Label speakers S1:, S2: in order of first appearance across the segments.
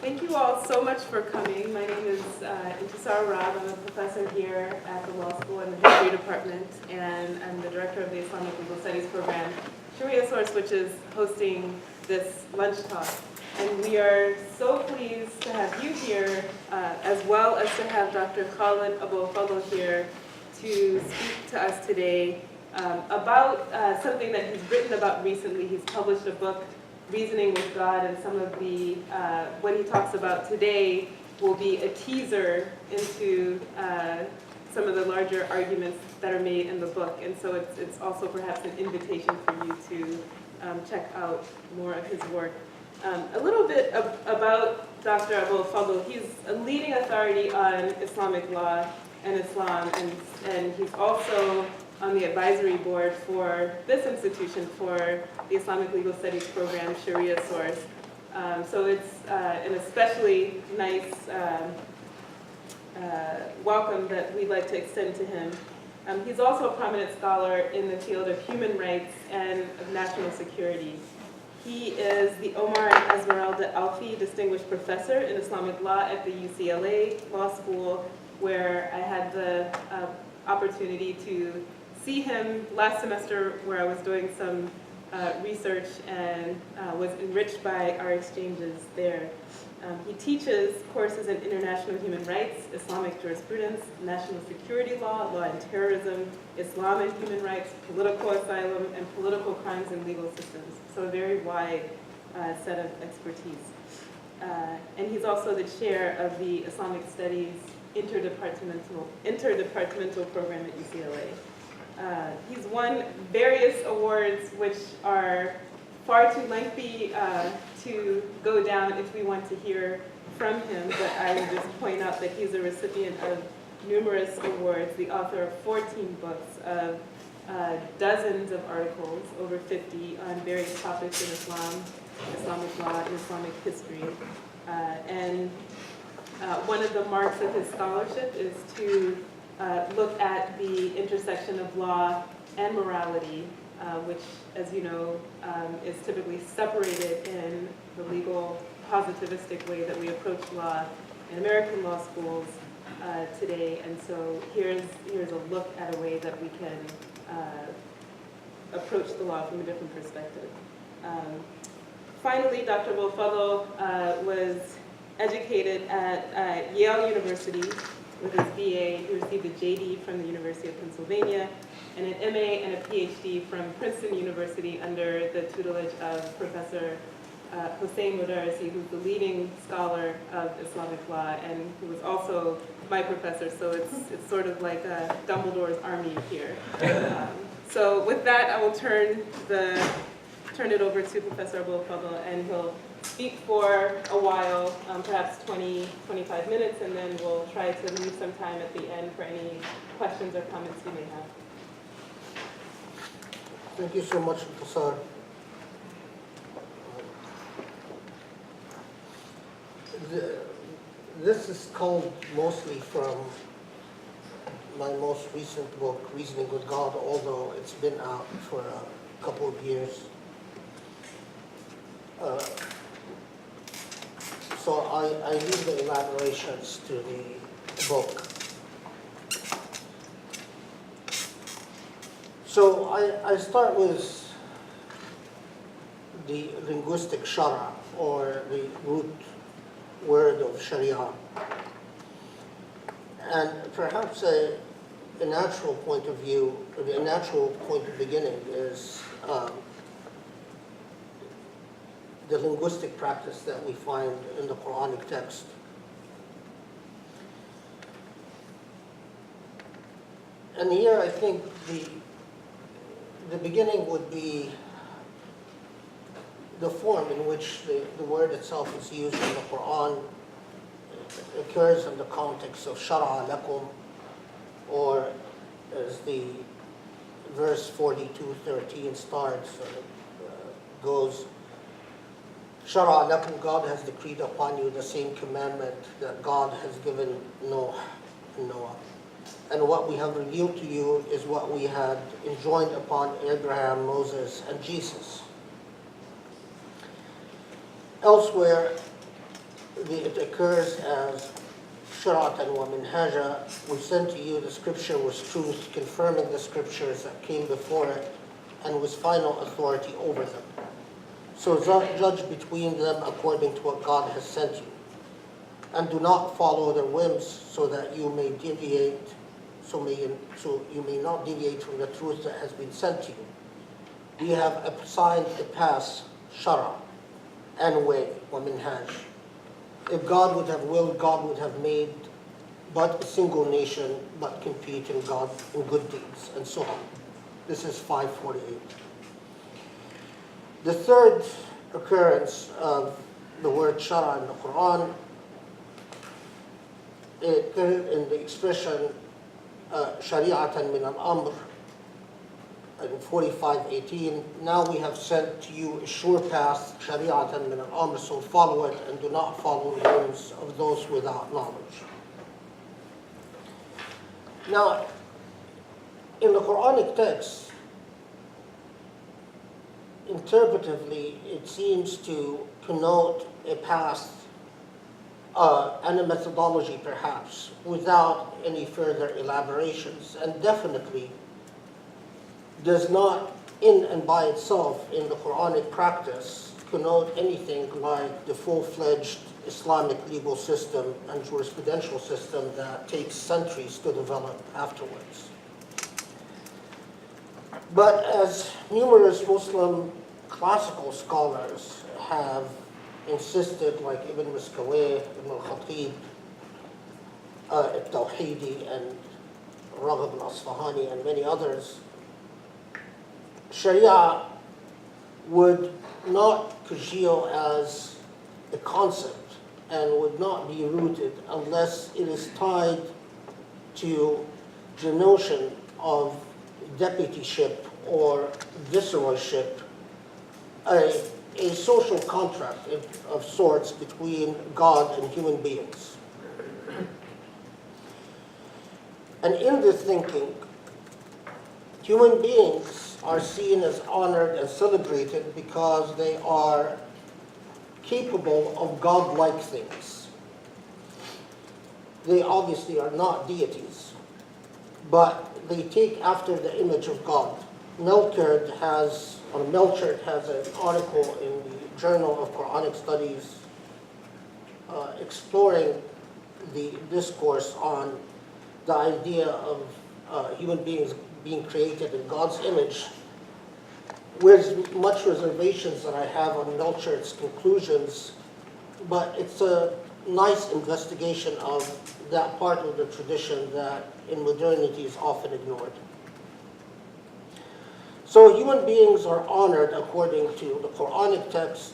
S1: Thank you all so much for coming. My name is Intisar Rab. I'm a professor here at the law school in the history department, and I'm the director of the Islamic Legal Studies program, Shari'ah Source, which is hosting this lunch talk. And we are so pleased to have you here, as well as to have Dr. Khaled Abou El Fadl here to speak to us today about something that he's written about recently. He's published a book, Reasoning with God, and some of the, what he talks about today will be a teaser into some of the larger arguments that are made in the book. And so it's also perhaps an invitation for you to check out more of his work. A little bit about Dr. Abou El Fadl. He's a leading authority on Islamic law and Islam, and he's also on the advisory board for this institution for the Islamic Legal Studies program, Shari'ah Source. So it's an especially nice welcome that we'd like to extend to him. He's also a prominent scholar in the field of human rights and of national security. He is the Omar and Esmeralda Alfi Distinguished Professor in Islamic Law at the UCLA Law School, where I had the opportunity to see him last semester, where I was doing some research and was enriched by our exchanges there. He teaches courses in international human rights, Islamic jurisprudence, national security law, law and terrorism, Islam and human rights, political asylum, and political crimes and legal systems. So a very wide set of expertise. And he's also the chair of the Islamic Studies interdepartmental program at UCLA. He's won various awards which are far too lengthy to go down if we want to hear from him, but I will just point out that he's a recipient of numerous awards, the author of 14 books, of dozens of articles, over 50, on various topics in Islam, Islamic law, and Islamic history. And one of the marks of his scholarship is to look at the intersection of law and morality, which, as you know, is typically separated in the legal positivistic way that we approach law in American law schools today. And so here's a look at a way that we can approach the law from a different perspective. Finally, Dr. Abou El Fadl was educated at Yale University with his BA. He received a JD from the University of Pennsylvania, and an MA and a PhD from Princeton University under the tutelage of Professor Hossein Modarresi, who's the leading scholar of Islamic law, and who was also my professor, so it's sort of like Dumbledore's army here. So with that, I will turn it over to Professor Abou El Fadl, and he'll speak for a while, perhaps 20, 25 minutes, and then we'll try to leave some time at the end for any questions or comments you may have.
S2: Thank you so much, Intisar. This is culled mostly from my most recent book, Reasoning with God, although it's been out for a couple of years. So I leave the elaborations to the book. So I start with the linguistic shara, or the root word of Shari'ah. And perhaps a natural point of view, or a natural point of beginning is the linguistic practice that we find in the Quranic text. And here I think the beginning would be the form in which the word itself is used in the Quran. It occurs in the context of Shara'a lakum, or as the verse 42:13 starts, goes, Shara'a lakum, God has decreed upon you the same commandment that God has given Noah. And what we have revealed to you is what we had enjoined upon Abraham, Moses, and Jesus. Elsewhere, it occurs as Shari'ah wa minhaja. We sent to you the scripture was truth, confirming the scriptures that came before it, and was final authority over them. So judge between them according to what God has sent you. And do not follow their whims, so that you may deviate, so you may not deviate from the truth that has been sent to you. We have assigned a path, shara, and way, wa minhaj. If God would have willed, God would have made but a single nation, but compete in God in good deeds, and so on. This is 548. The third occurrence of the word shara in the Quran, it occurred in the expression shari'atan min al-amr in 45:18. Now we have sent to you a sure path, shari'atan min al-amr, so follow it and do not follow the whims of those without knowledge. Now, in the Quranic text, interpretively, it seems to connote a path and a methodology, perhaps, without any further elaborations, and definitely does not, in and by itself, in the Quranic practice, connote anything like the full-fledged Islamic legal system and jurisprudential system that takes centuries to develop afterwards. But as numerous Muslim classical scholars have insisted, like Ibn Miskawayh, Ibn al-Khatib, al-Tawhidi, and Raghib al-Asfahani, and many others, Sharia would not congeal as a concept and would not be rooted unless it is tied to the notion of deputyship or viceroyship, a social contract of sorts between God and human beings. And in this thinking, human beings are seen as honored and celebrated because they are capable of God-like things. They obviously are not deities, but they take after the image of God. Melchert has an article in the Journal of Quranic Studies exploring the discourse on the idea of human beings being created in God's image, with much reservations that I have on Melchert's conclusions, but it's a nice investigation of that part of the tradition that in modernity is often ignored. So human beings are honored according to the Quranic text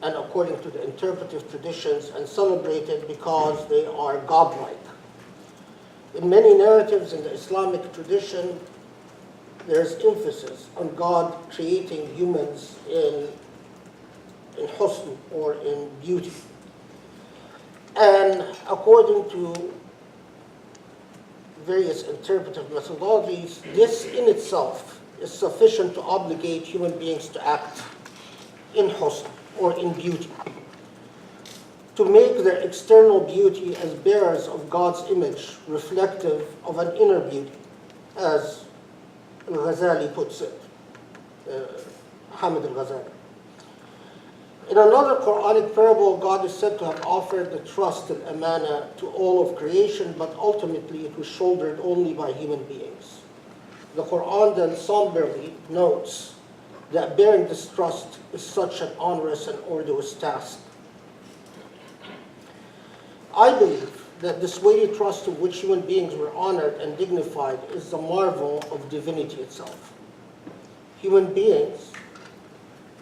S2: and according to the interpretive traditions, and celebrated because they are godlike. In many narratives in the Islamic tradition, there's emphasis on God creating humans in husn, or in beauty. And according to various interpretive methodologies, this in itself is sufficient to obligate human beings to act in husn, or in beauty, to make their external beauty as bearers of God's image, reflective of an inner beauty, as Al-Ghazali puts it, Hamid al-Ghazali. In another Quranic parable, God is said to have offered the trust and amana to all of creation, but ultimately it was shouldered only by human beings. The Quran then somberly notes that bearing this trust is such an onerous and arduous task. I believe that this weighty trust of which human beings were honored and dignified is the marvel of divinity itself. Human beings,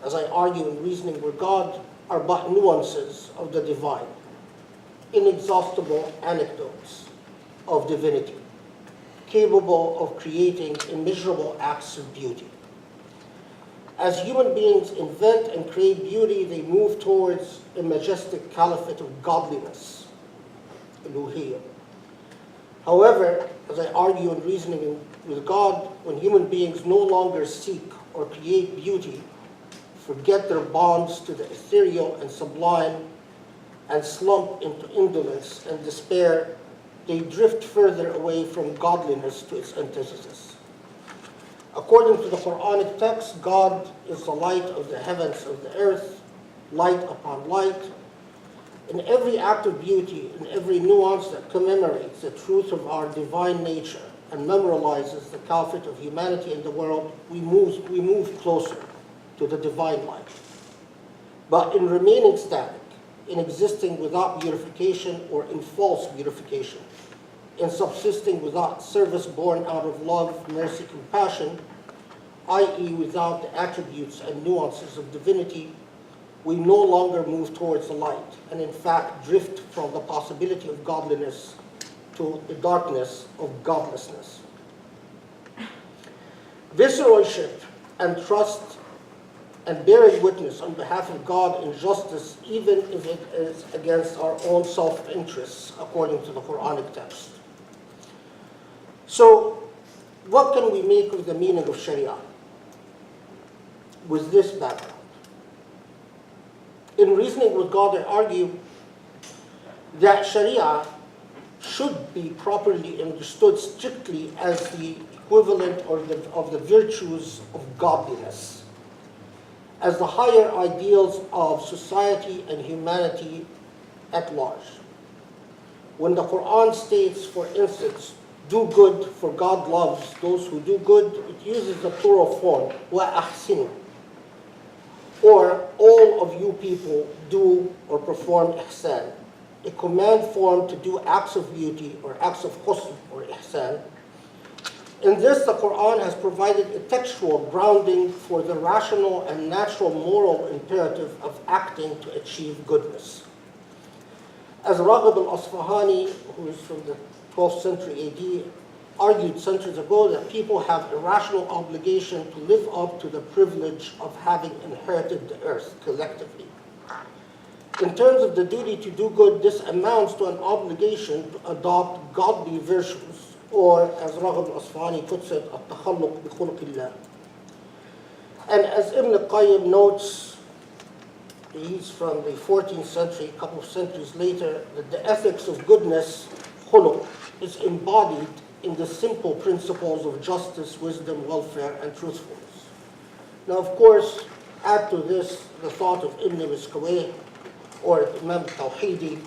S2: as I argue in reasoning with God, are but nuances of the divine, inexhaustible anecdotes of divinity, capable of creating immeasurable acts of beauty. As human beings invent and create beauty, they move towards a majestic caliphate of godliness, Elohiyya. However, as I argue in reasoning with God, when human beings no longer seek or create beauty, forget their bonds to the ethereal and sublime, and slump into indolence and despair, they drift further away from godliness to its antithesis. According to the Quranic text, God is the light of the heavens and the earth, light upon light. In every act of beauty, in every nuance that commemorates the truth of our divine nature and memorializes the caliph of humanity in the world, we move closer to the divine light. But in remaining static, in existing without beautification or in false beautification, in subsisting without service born out of love, mercy, compassion, i.e. without the attributes and nuances of divinity, we no longer move towards the light, and in fact drift from the possibility of godliness to the darkness of godlessness. Visceralship and trust and bearing witness on behalf of God in justice, even if it is against our own self-interests, according to the Quranic text. So, what can we make of the meaning of Shari'ah with this background? In reasoning with God, I argue that Shari'ah should be properly understood strictly as the equivalent of the virtues of godliness, as the higher ideals of society and humanity at large. When the Quran states, for instance, do good, for God loves those who do good, it uses the plural form, وَأَحْسِنُوا, or all of you people do or perform ihsan, a command form to do acts of beauty or acts of husn or ihsan. In this, the Quran has provided a textual grounding for the rational and natural moral imperative of acting to achieve goodness. As Raghib al-Asfahani, who is from the 12th century AD, argued centuries ago, that people have a rational obligation to live up to the privilege of having inherited the earth collectively. In terms of the duty to do good, this amounts to an obligation to adopt godly virtues, or as Raghib al-Asfahani puts it, التخلق بخلق الله. And as Ibn Qayyim notes, he's from the 14th century, a couple of centuries later, that the ethics of goodness, khuluq, is embodied in the simple principles of justice, wisdom, welfare, and truthfulness. Now, of course, add to this the thought of Ibn Miskawayh or Imam Tawhidi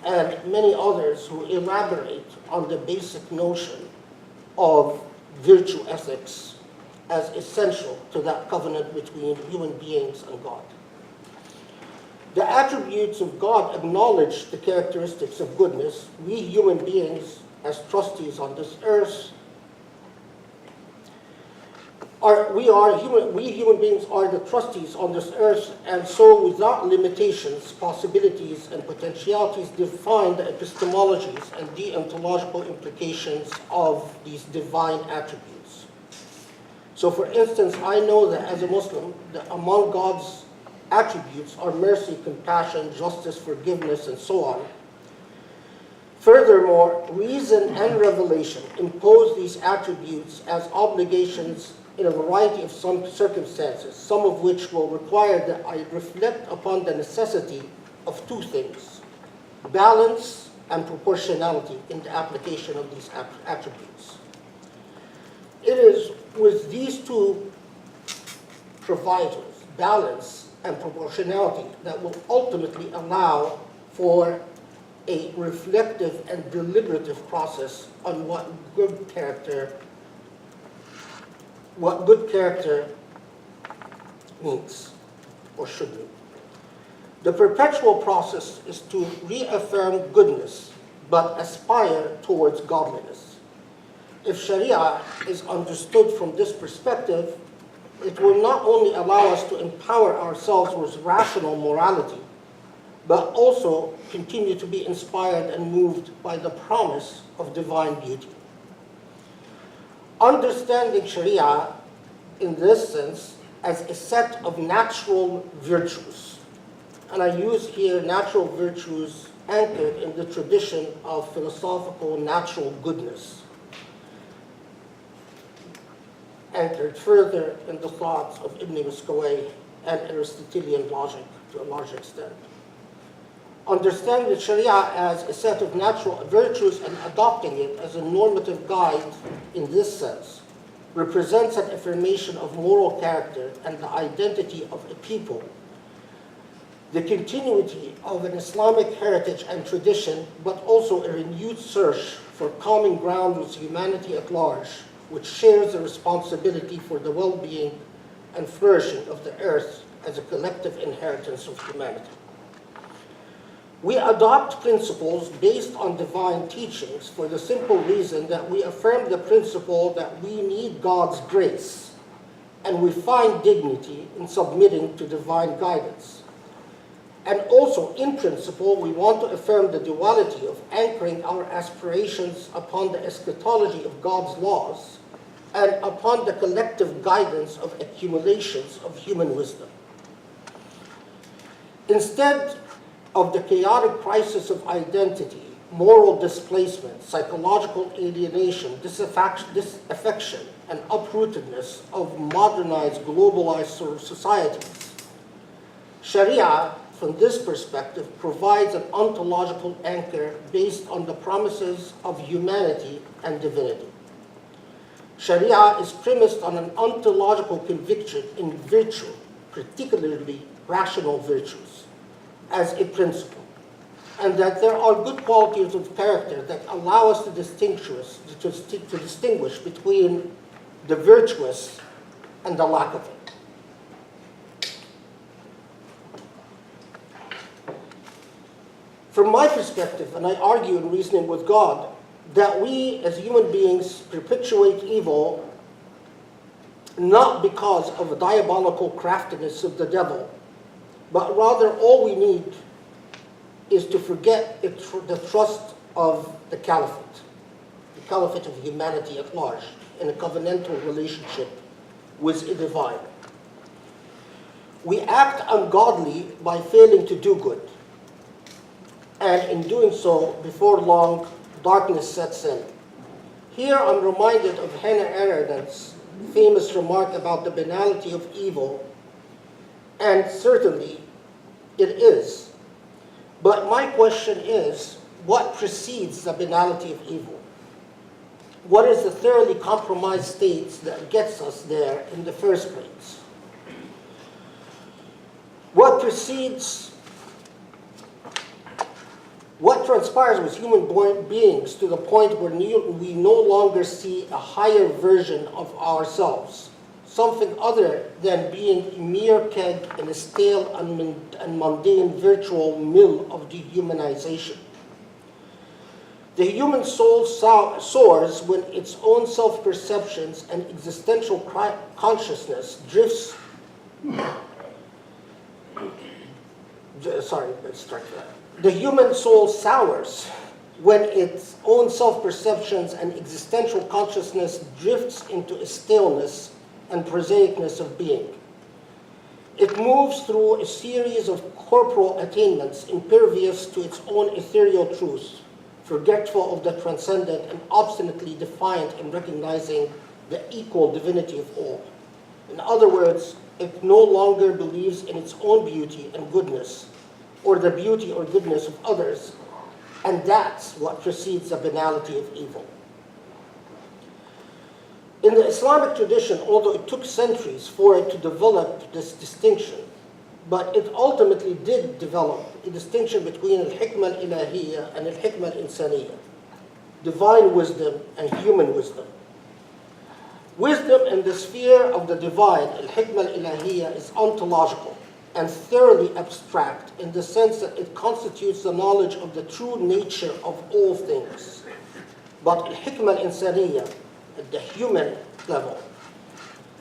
S2: and many others who elaborate on the basic notion of virtue ethics as essential to that covenant between human beings and God. The attributes of God acknowledge the characteristics of goodness. We human beings, as trustees on this earth, we human beings are the trustees on this earth, and so without limitations, possibilities, and potentialities define the epistemologies and deontological implications of these divine attributes. So for instance, I know that as a Muslim, that among God's attributes are mercy, compassion, justice, forgiveness, and so on. Furthermore, reason and revelation impose these attributes as obligations in a variety of some circumstances, some of which will require that I reflect upon the necessity of two things: balance and proportionality in the application of these attributes. It is with these two provisos, balance and proportionality, that will ultimately allow for a reflective and deliberative process on what good character means or should mean. The perpetual process is to reaffirm goodness, but aspire towards godliness. If Sharia is understood from this perspective, it will not only allow us to empower ourselves with rational morality, but also continue to be inspired and moved by the promise of divine beauty. Understanding Sharia in this sense as a set of natural virtues, and I use here natural virtues anchored in the tradition of philosophical natural goodness, anchored further in the thoughts of Ibn Miskawayh and Aristotelian logic to a large extent. Understanding the Sharia as a set of natural virtues and adopting it as a normative guide in this sense represents an affirmation of moral character and the identity of a people, the continuity of an Islamic heritage and tradition, but also a renewed search for common ground with humanity at large, which shares the responsibility for the well-being and flourishing of the earth as a collective inheritance of humanity. We adopt principles based on divine teachings for the simple reason that we affirm the principle that we need God's grace, and we find dignity in submitting to divine guidance. And also, in principle, we want to affirm the duality of anchoring our aspirations upon the eschatology of God's laws and upon the collective guidance of accumulations of human wisdom. Instead of the chaotic crisis of identity, moral displacement, psychological alienation, disaffection, and uprootedness of modernized, globalized societies, Sharia, from this perspective, provides an ontological anchor based on the promises of humanity and divinity. Sharia is premised on an ontological conviction in virtue, particularly rational virtues, as a principle, and that there are good qualities of character that allow us to distinguish between the virtuous and the lack of it. From my perspective, and I argue in reasoning with God, that we as human beings perpetuate evil not because of a diabolical craftiness of the devil, but rather all we need is to forget the trust of the caliphate of humanity at large, in a covenantal relationship with a divine. We act ungodly by failing to do good. And in doing so, before long, darkness sets in. Here I'm reminded of Hannah Arendt's famous remark about the banality of evil, and certainly it is. But my question is, what precedes the banality of evil? What is the thoroughly compromised state that gets us there in the first place? What transpires with human beings to the point where we no longer see a higher version of ourselves, something other than being a mere keg in a stale and mundane virtual mill of dehumanization? The human soul soars when its own self-perceptions and existential consciousness drifts. The human soul sours when its own self-perceptions and existential consciousness drifts into a staleness and prosaicness of being. It moves through a series of corporal attainments impervious to its own ethereal truth, forgetful of the transcendent and obstinately defiant in recognizing the equal divinity of all. In other words, it no longer believes in its own beauty and goodness, or the beauty or goodness of others, and that's what precedes the banality of evil. In the Islamic tradition, although it took centuries for it to develop this distinction, but it ultimately did develop a distinction between al-hikmah al-ilahiyya and al-hikmah al-insaniyya, divine wisdom and human wisdom. Wisdom in the sphere of the divine, al-hikmah al-ilahiyya, is ontological and thoroughly abstract in the sense that it constitutes the knowledge of the true nature of all things. But al-hikmah al-insaniyya, at the human level,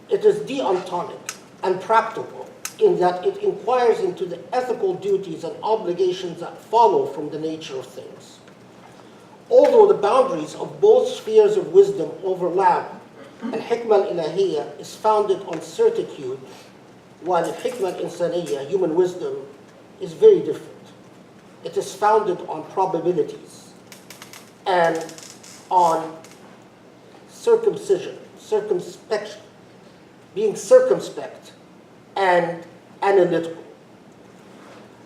S2: it is deontonic and practical in that it inquires into the ethical duties and obligations that follow from the nature of things. Although the boundaries of both spheres of wisdom overlap, al-hikmah al-ilahiyya is founded on certitude, while al-hikmah al-insaniyya, human wisdom, is very different. It is founded on probabilities and on circumspection, being circumspect and analytical.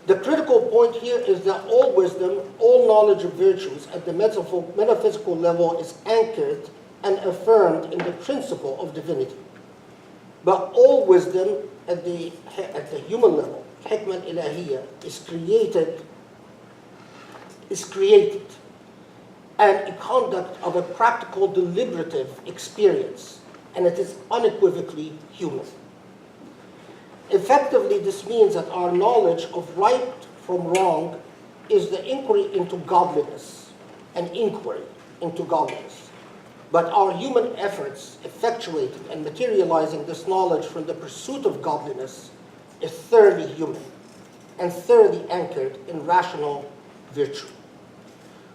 S2: The critical point here is that all wisdom, all knowledge of virtues at the metaphysical level is anchored and affirmed in the principle of divinity. But all wisdom at the human level, hikmah ilahiyya, is created and a conduct of a practical deliberative experience, and it is unequivocally human. Effectively, this means that our knowledge of right from wrong is the inquiry into godliness, an inquiry into godliness. But our human efforts effectuating and materializing this knowledge from the pursuit of godliness is thoroughly human and thoroughly anchored in rational virtue.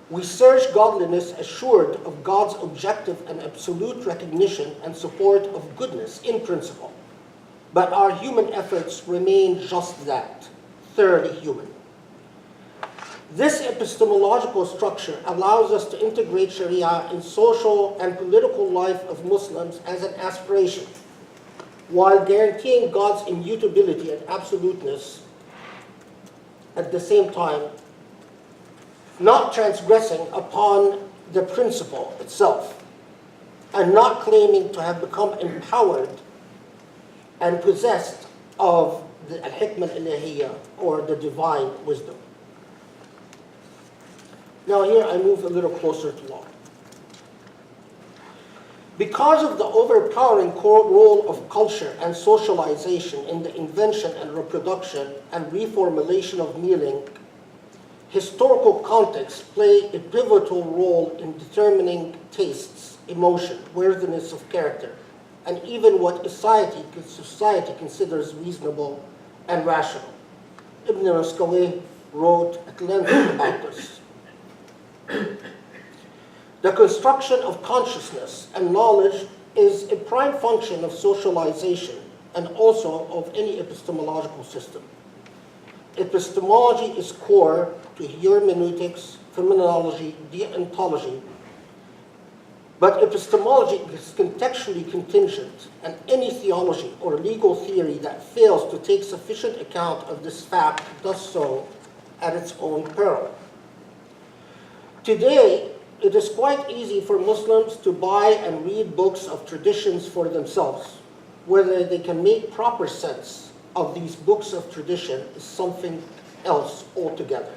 S2: We search godliness assured of God's objective and absolute recognition and support of goodness in principle. But our human efforts remain just that, thoroughly human. This epistemological structure allows us to integrate Shari'ah in social and political life of Muslims as an aspiration, while guaranteeing God's immutability and absoluteness at the same time, not transgressing upon the principle itself, and not claiming to have become empowered and possessed of the al-hikmah al-ilahiyya, or the divine wisdom. Now here I move a little closer to law. Because of the overpowering role of culture and socialization in the invention and reproduction and reformulation of meaning, historical contexts play a pivotal role in determining tastes, emotion, worthiness of character, and even what society considers reasonable and rational. Ibn Raskawayh wrote at length about this. The construction of consciousness and knowledge is a prime function of socialization and also of any epistemological system. Epistemology is core to hermeneutics, phenomenology, deontology, but epistemology is contextually contingent, and any theology or legal theory that fails to take sufficient account of this fact does so at its own peril. Today, it is quite easy for Muslims to buy and read books of traditions for themselves. Whether they can make proper sense of these books of tradition is something else altogether.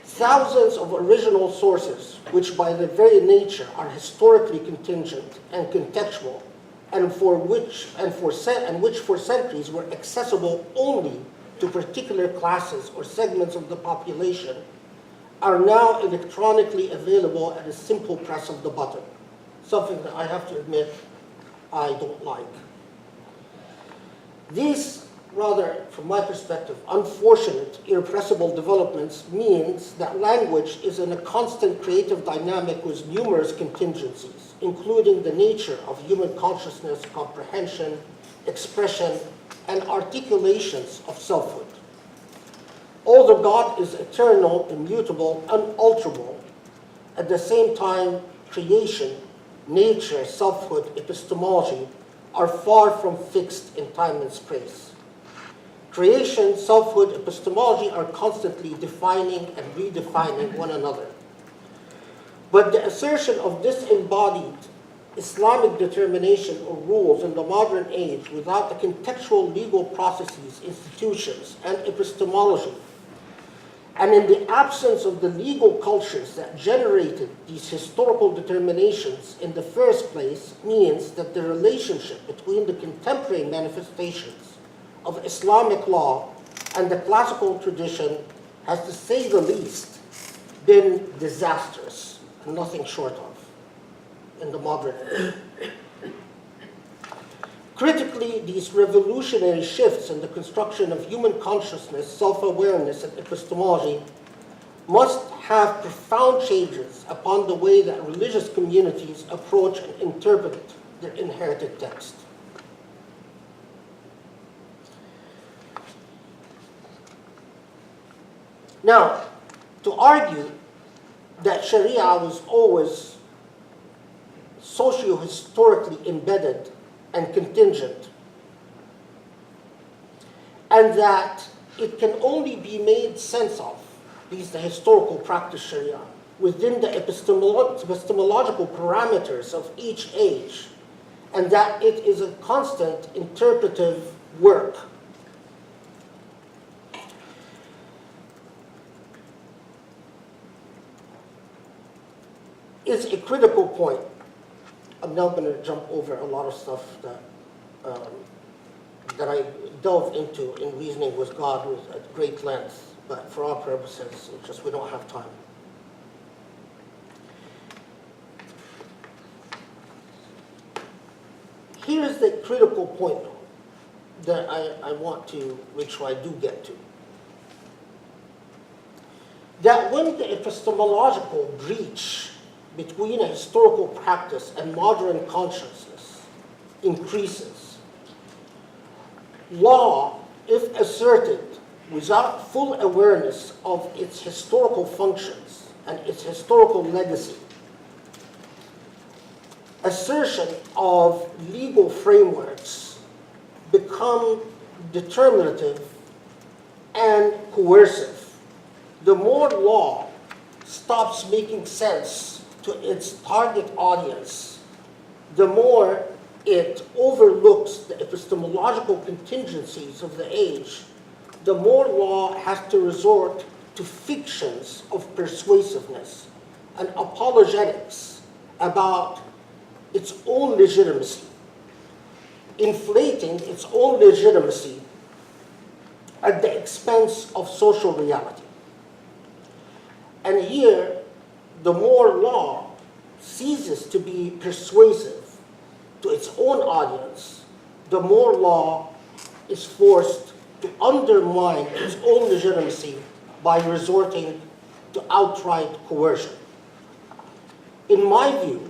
S2: Thousands of original sources, which by their very nature are historically contingent and contextual, and which for centuries were accessible only to particular classes or segments of the population, are now electronically available at a simple press of the button, something that I have to admit I don't like. These, rather, from my perspective, unfortunate, irrepressible developments means that language is in a constant creative dynamic with numerous contingencies, including the nature of human consciousness, comprehension, expression, and articulations of selfhood. Although God is eternal, immutable, unalterable, at the same time, creation, nature, selfhood, epistemology are far from fixed in time and space. Creation, selfhood, epistemology are constantly defining and redefining one another. But the assertion of disembodied Islamic determination or rules in the modern age without the contextual legal processes, institutions, and epistemology, and in the absence of the legal cultures that generated these historical determinations in the first place, means that the relationship between the contemporary manifestations of Islamic law and the classical tradition has, to say the least, been disastrous, and nothing short of, in the modern age. Critically, these revolutionary shifts in the construction of human consciousness, self-awareness, and epistemology must have profound changes upon the way that religious communities approach and interpret their inherited text. Now, to argue that Sharia was always socio-historically embedded and contingent, and that it can only be made sense of, at least the historical practice Sharia, within the epistemological parameters of each age, and that it is a constant interpretive work. Is a critical point. I'm now going to jump over a lot of stuff that I delve into in Reasoning with God at great length, but for our purposes, it's just we don't have time. Here's the critical point that I want to make sure I do get to. That when the epistemological breach between a historical practice and modern consciousness increases, law, if asserted without full awareness of its historical functions and its historical legacy, assertion of legal frameworks become determinative and coercive. The more law stops making sense to its target audience, the more it overlooks the epistemological contingencies of the age, the more law has to resort to fictions of persuasiveness and apologetics about its own legitimacy, inflating its own legitimacy at the expense of social reality. And here, the more law ceases to be persuasive to its own audience, the more law is forced to undermine its own legitimacy by resorting to outright coercion. In my view,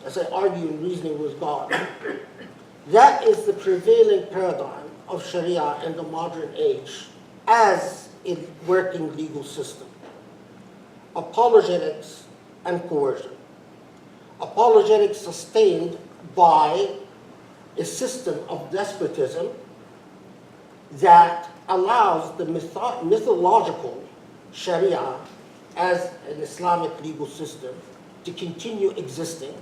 S2: as I argue in Reasoning with God, that is the prevailing paradigm of Sharia in the modern age as a working legal system. Apologetics and coercion. Apologetics sustained by a system of despotism that allows the mythological Sharia as an Islamic legal system to continue existing.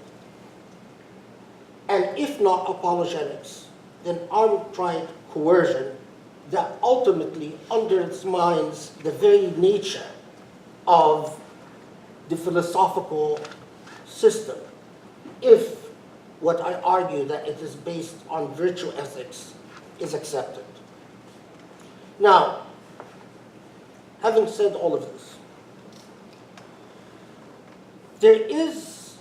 S2: And if not apologetics, then outright coercion that ultimately undermines the very nature of the philosophical system, if what I argue that it is based on virtue ethics is accepted. Now, having said all of this, there is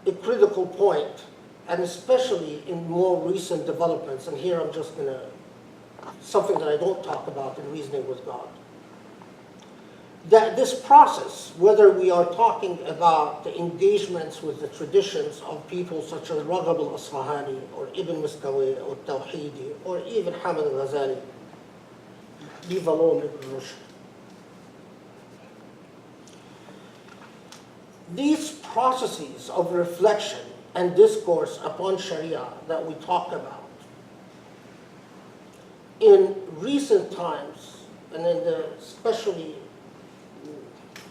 S2: a critical point, and especially in more recent developments, and here I'm just going to, something that I don't talk about in Reasoning with God, that this process, whether we are talking about the engagements with the traditions of people such as Raghab al-Asfahani, or Ibn Miskawayh, or Tawhidi, or even Hamid al-Ghazali, leave alone Ibn Rushd. These processes of reflection and discourse upon Sharia that we talk about, in recent times, and in the especially,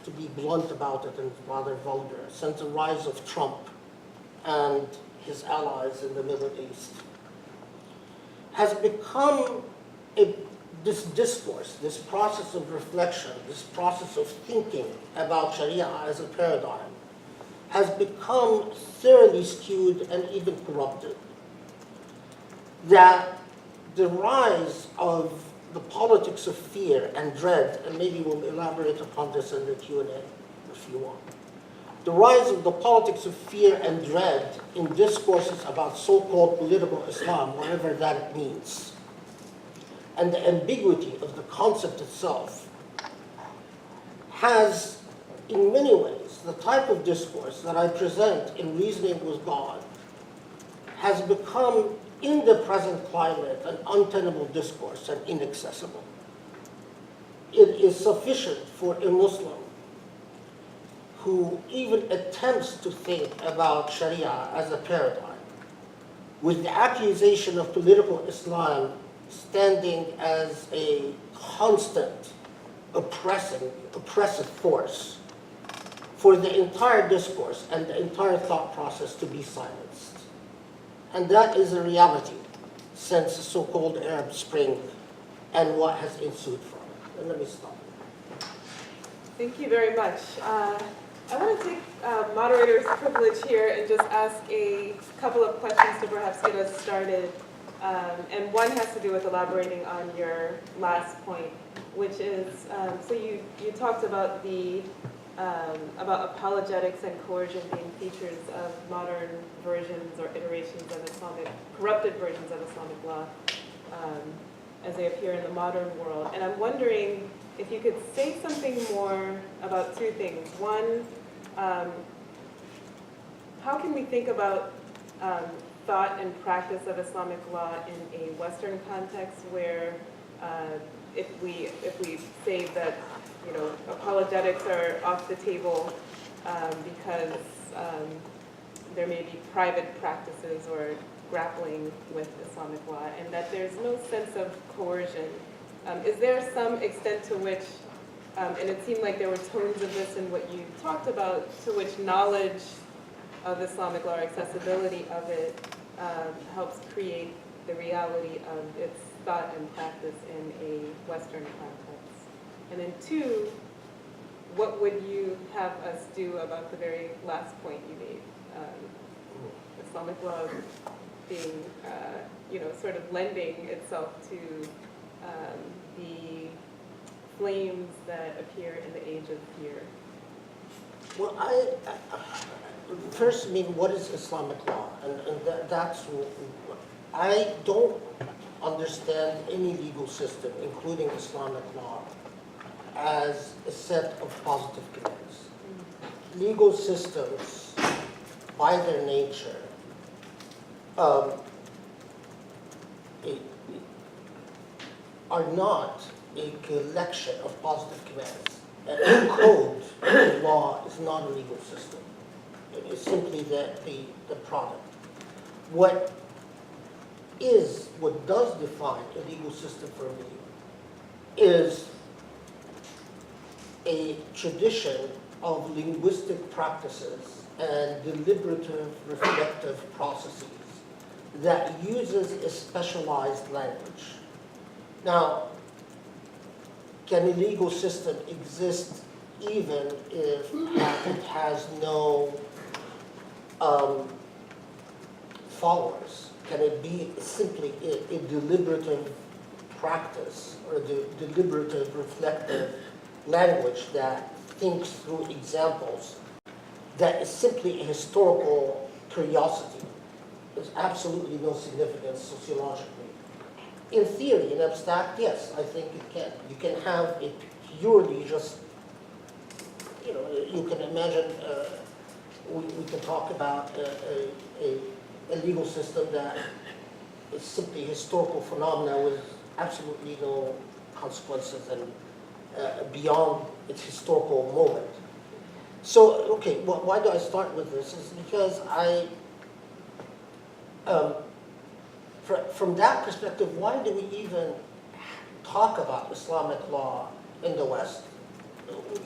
S2: to be blunt about it and rather vulgar, since the rise of Trump and his allies in the Middle East, has become this discourse, this process of reflection, this process of thinking about Sharia as a paradigm, has become thoroughly skewed and even corrupted. That the rise of the politics of fear and dread, and maybe we'll elaborate upon this in the Q&A if you want. The rise of the politics of fear and dread in discourses about so-called political Islam, whatever that means, and the ambiguity of the concept itself, has, in many ways, the type of discourse that I present in Reasoning with God has become, in the present climate, an untenable discourse and inaccessible. It is sufficient for a Muslim who even attempts to think about Sharia as a paradigm, with the accusation of political Islam standing as a constant oppressive force for the entire discourse and the entire thought process to be silenced. And that is a reality since the so-called Arab Spring and what has ensued from it. And let me stop.
S1: Thank you very much. I want to take moderator's privilege here and just ask a couple of questions to perhaps get us started. And one has to do with elaborating on your last point, which is, so you talked about about apologetics and coercion being features of modern versions or iterations of corrupted versions of Islamic law as they appear in the modern world. And I'm wondering if you could say something more about two things. One, how can we think about thought and practice of Islamic law in a Western context where if we say that apologetics are off the table because there may be private practices or grappling with Islamic law, and that there's no sense of coercion. Is there some extent to which, and it seemed like there were tones of this in what you talked about, to which knowledge of Islamic law, or accessibility of it, helps create the reality of its thought and practice in a Western context? And then two, what would you have us do about the very last point you made? Islamic law being, sort of lending itself to the flames that appear in the age of fear.
S2: Well, first, what is Islamic law? And that's, I don't understand any legal system, including Islamic law, as a set of positive commands. Legal systems, by their nature, are not a collection of positive commands. An code law is not a legal system. It is simply the product. What does define a legal system for me is a tradition of linguistic practices and deliberative, reflective processes that uses a specialized language. Now, can a legal system exist even if it has no followers? Can it be simply a deliberative practice or a deliberative, reflective language that thinks through examples that is simply a historical curiosity? There's absolutely no significance sociologically. In theory, in abstract, yes, I think it can. You can have it purely just, you can imagine, we can talk about a legal system that is simply historical phenomena with absolutely no consequences and beyond its historical moment. So, okay, why do I start with this? Is because from that perspective, why do we even talk about Islamic law in the West?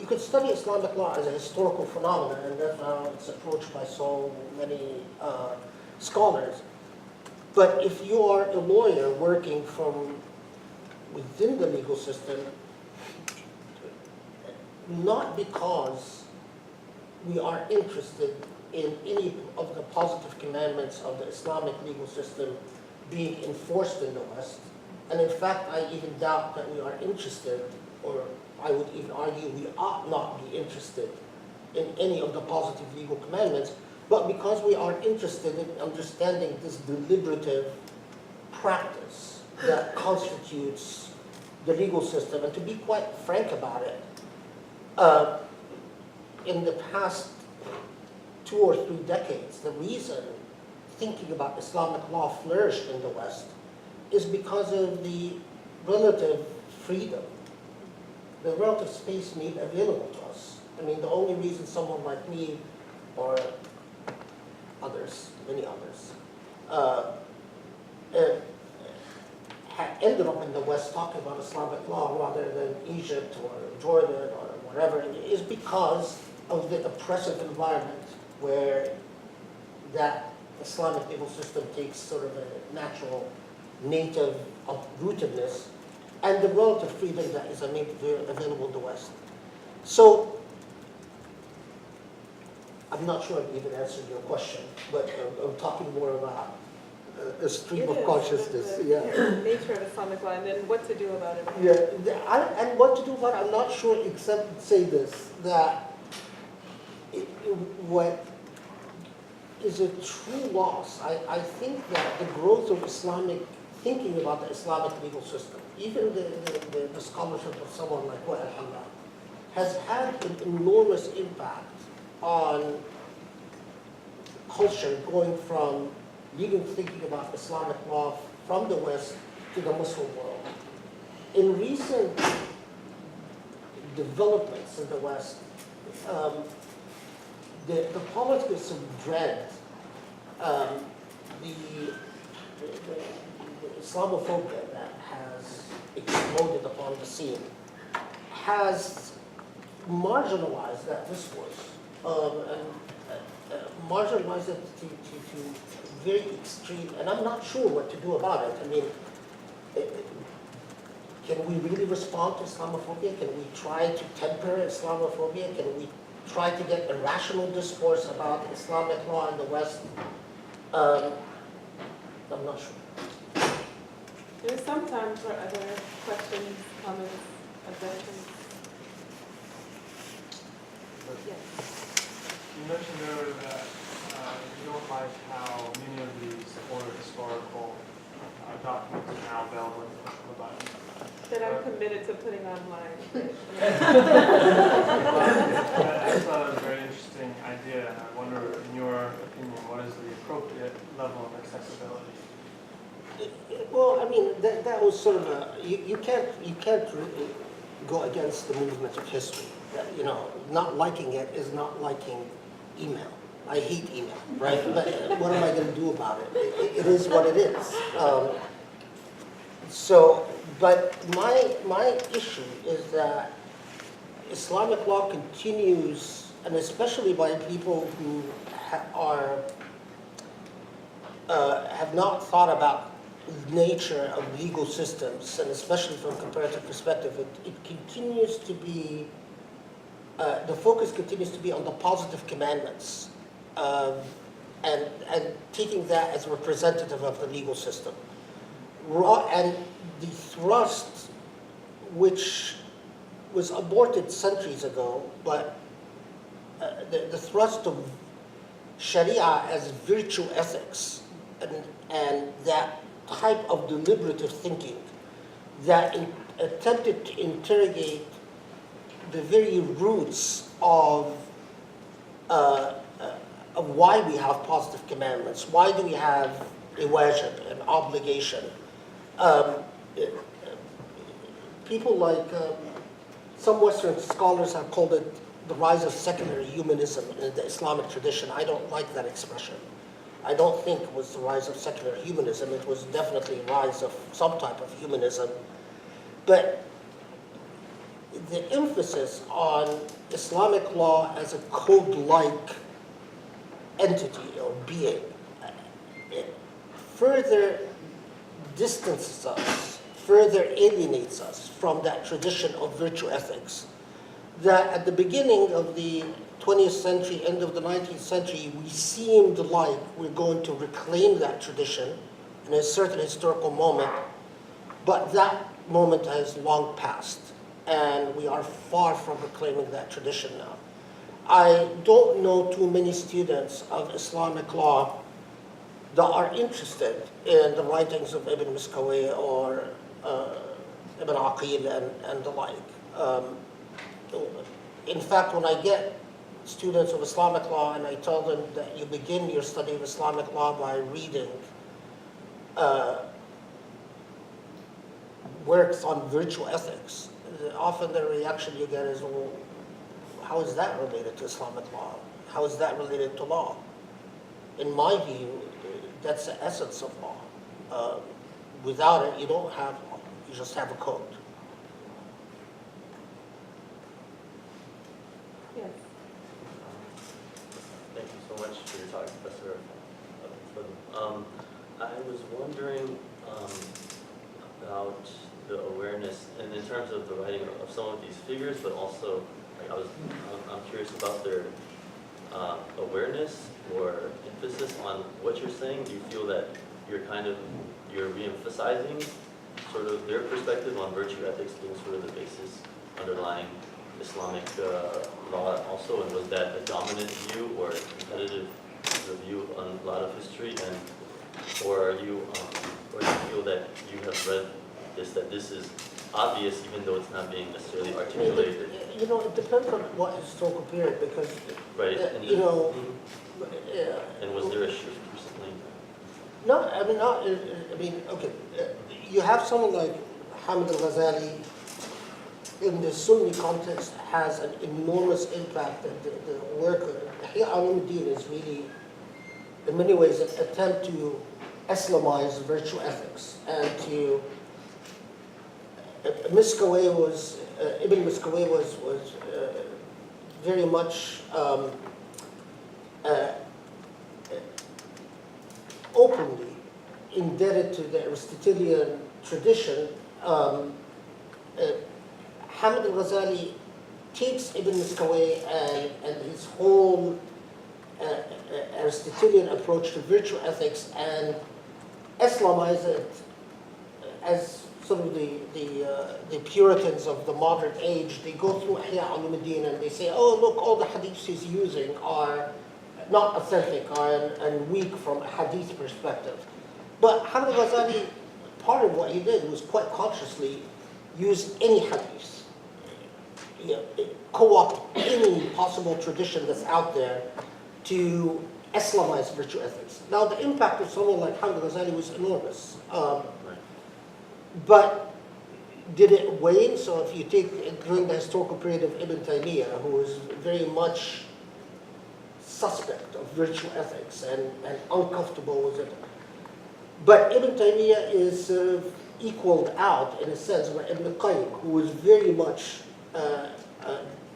S2: You could study Islamic law as a historical phenomenon, and that's how it's approached by so many scholars. But if you are a lawyer working from within the legal system, not because we are interested in any of the positive commandments of the Islamic legal system being enforced in the West, and in fact, I even doubt that we are interested, or I would even argue we ought not be interested in any of the positive legal commandments, but because we are interested in understanding this deliberative practice that constitutes the legal system. And to be quite frank about it, in the past 2 or 3 decades, the reason thinking about Islamic law flourished in the West is because of the relative freedom, the relative space made available to us. I mean, the only reason someone like me or others, many others, ended up in the West talking about Islamic law rather than Egypt or Jordan or whatever is because of the oppressive environment where that Islamic legal system takes sort of a natural, native uprootedness and the relative freedom that is available in the West. So, I'm not sure I've even answered your question, but I'm talking more about a stream of consciousness.
S1: The nature of Islamic law, and then what to do about it.
S2: Yeah, and what to do about it, I'm not sure, except say this, that what is a true loss, I think that the growth of Islamic thinking about the Islamic legal system, even the scholarship of someone like Wa al-Hamad, has had an enormous impact on culture going from legal thinking about Islamic law from the West to the Muslim world. In recent developments in the West, the politics of dread, the Islamophobia that has exploded upon the scene has marginalized that discourse and marginalized it to very extreme, and I'm not sure what to do about it. I mean, can we really respond to Islamophobia? Can we try to temper Islamophobia? Can we try to get a rational discourse about Islamic law in the West? I'm not sure.
S1: There's some time for other questions, comments, objections. Yes.
S3: You mentioned earlier that you don't like how many of the supported historical documents are now available in the Bible.
S1: That I'm committed to putting online.
S3: That's a very interesting idea, and I wonder, in your opinion, what is the appropriate level of accessibility?
S2: Well, I mean, that was sort of a, you can't really go against the movement of history. You know, not liking it is not liking email. I hate email, right? But what am I going to do about it? It is what it is. But my issue is that Islamic law continues, and especially by people who have not thought about the nature of legal systems, and especially from a comparative perspective, it continues to be, the focus continues to be on the positive commandments, and taking that as representative of the legal system. And the thrust, which was aborted centuries ago, but the thrust of Shari'ah as virtue ethics and that type of deliberative thinking that attempted to interrogate the very roots of why we have positive commandments, why do we have a wajib, an obligation. People like some Western scholars have called it the rise of secular humanism in the Islamic tradition. I don't like that expression. I don't think it was the rise of secular humanism. It was definitely a rise of some type of humanism. But the emphasis on Islamic law as a code-like entity or being, it further distances us, further alienates us from that tradition of virtue ethics. That at the beginning of the 20th century, end of the 19th century, we seemed like we're going to reclaim that tradition in a certain historical moment, but that moment has long passed, and we are far from reclaiming that tradition now. I don't know too many students of Islamic law that are interested in the writings of Ibn Miskawayh or Ibn Aqil and the like. In fact, when I get students of Islamic law and I tell them that you begin your study of Islamic law by reading works on virtue ethics, often the reaction you get is, well, how is that related to Islamic law? How is that related to law? In my view, that's the essence of law. without it, you don't have law. You just have a code.
S1: Yes.
S4: Thank you so much for your talk, Professor. I was wondering about the awareness, and in terms of the writing of some of these figures, but also, like, I'm curious about their awareness or emphasis on what you're saying. Do you feel that you're re-emphasizing sort of their perspective on virtue ethics being sort of the basis underlying Islamic law also, and was that a dominant view or a competitive view on a lot of history, and or do you feel that you have read this, that this is obvious even though it's not being necessarily articulated?
S2: You know, it depends on what historical period, because,
S4: Right.
S2: you know,
S4: And was there a shift recently?
S2: no, I mean, not, I mean, okay, you have someone like Hamid al-Ghazali in the Sunni context has an enormous impact, and the work of Ihya Ulumuddin is really, in many ways, an attempt to Islamize virtue ethics, and to Ibn Miskawayh was very much openly indebted to the Aristotelian tradition. Hamid al-Ghazali takes Ibn Miskawayh and his whole Aristotelian approach to virtue ethics and Islamize it as sort of the Puritans of the modern age. They go through Ihya Ulumuddin and they say, oh, look, all the hadiths he's using are not authentic, and weak from a hadith perspective. But Hamid al-Ghazali, part of what he did was quite consciously use any hadith, co-opt any possible tradition that's out there to Islamize virtue ethics. Now, the impact of someone like Hamid al-Ghazali was enormous. But did it wane? So if you take during the historical period of Ibn Taymiyyah, who was very much suspect of virtue ethics and uncomfortable with it. But Ibn Taymiyyah is equaled out in a sense by Ibn Qayyim, who was very much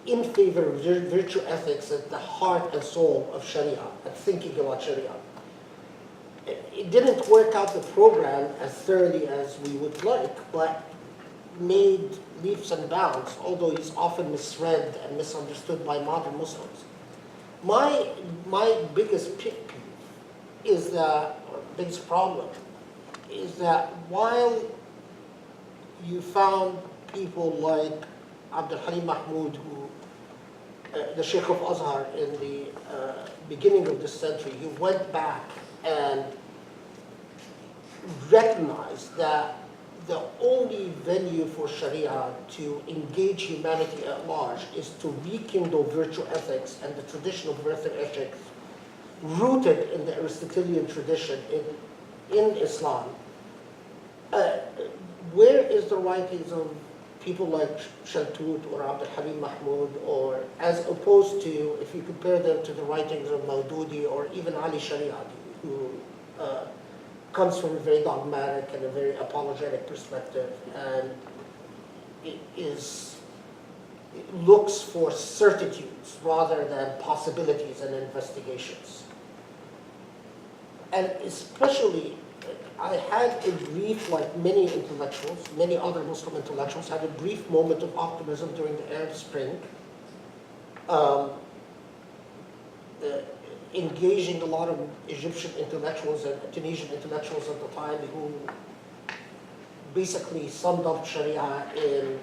S2: in favor of virtue ethics at the heart and soul of Shari'ah, and thinking about Shari'ah. It didn't work out the program as thoroughly as we would like, but made leaps and bounds, although he's often misread and misunderstood by modern Muslims. My biggest pet peeve is that, or biggest problem, is that while you found people like Abdul Halim Mahmoud, who, the Sheikh of Azhar in the beginning of this century, he went back and recognized that the only venue for Sharia to engage humanity at large is to rekindle virtue ethics and the tradition of virtue ethics rooted in the Aristotelian tradition in Islam. Where is the writings of people like Shaltut or Abdul Halim Mahmoud, or as opposed to, if you compare them to the writings of Maududi or even Ali Shari'ati, who comes from a very dogmatic and a very apologetic perspective, and it looks for certitudes rather than possibilities and investigations. And especially, I had a brief, like many intellectuals, many other Muslim intellectuals, had a brief moment of optimism during the Arab Spring, engaging a lot of Egyptian intellectuals and Tunisian intellectuals at the time who basically summed up Sharia in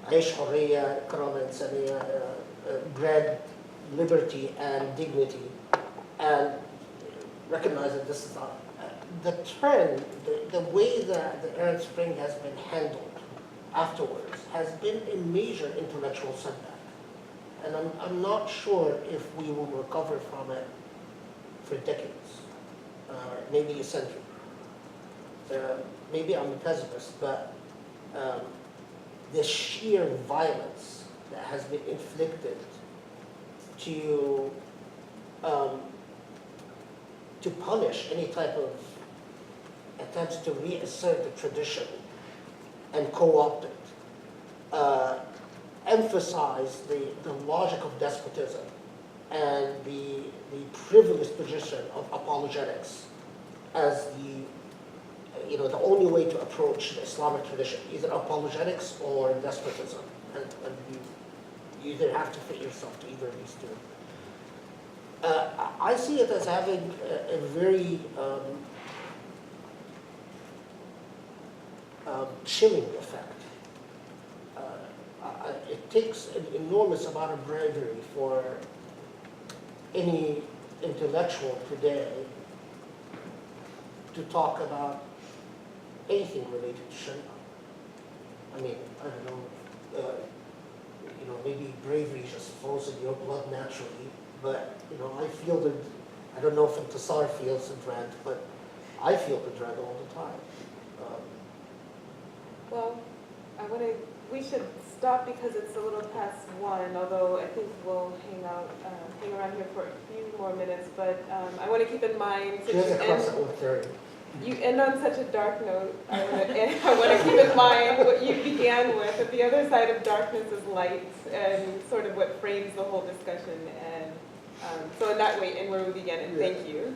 S2: Aish Hurriya, Karama Insaniya, bread, liberty, and dignity, and recognize that this is not the trend, the way that the Arab Spring has been handled afterwards has been a major intellectual setback. And I'm not sure if we will recover from it for decades, maybe a century. Maybe I'm a pessimist, but the sheer violence that has been inflicted to punish any type of attempts to reassert the tradition and co-opt it, emphasize the logic of despotism and the privileged position of apologetics as the only way to approach the Islamic tradition, either apologetics or despotism, and you either have to fit yourself to either of these two. I see it as having a very chilling effect. It takes an enormous amount of bravery for any intellectual today to talk about anything related to Sharia. I mean, I don't know, maybe bravery just flows in your blood naturally, but, I feel the, I don't know if Intisar feels the dread, but I feel the dread all the time.
S1: Well, we should stop because it's a little past 1, although I think we'll hang around here for a few more minutes, but I want to keep in mind,
S2: She has a class at 1:30.
S1: you end on such a dark note. I want to keep in mind what you began with, that the other side of darkness is light, and sort of what frames the whole discussion. And so in that way, and where we began, and thank you.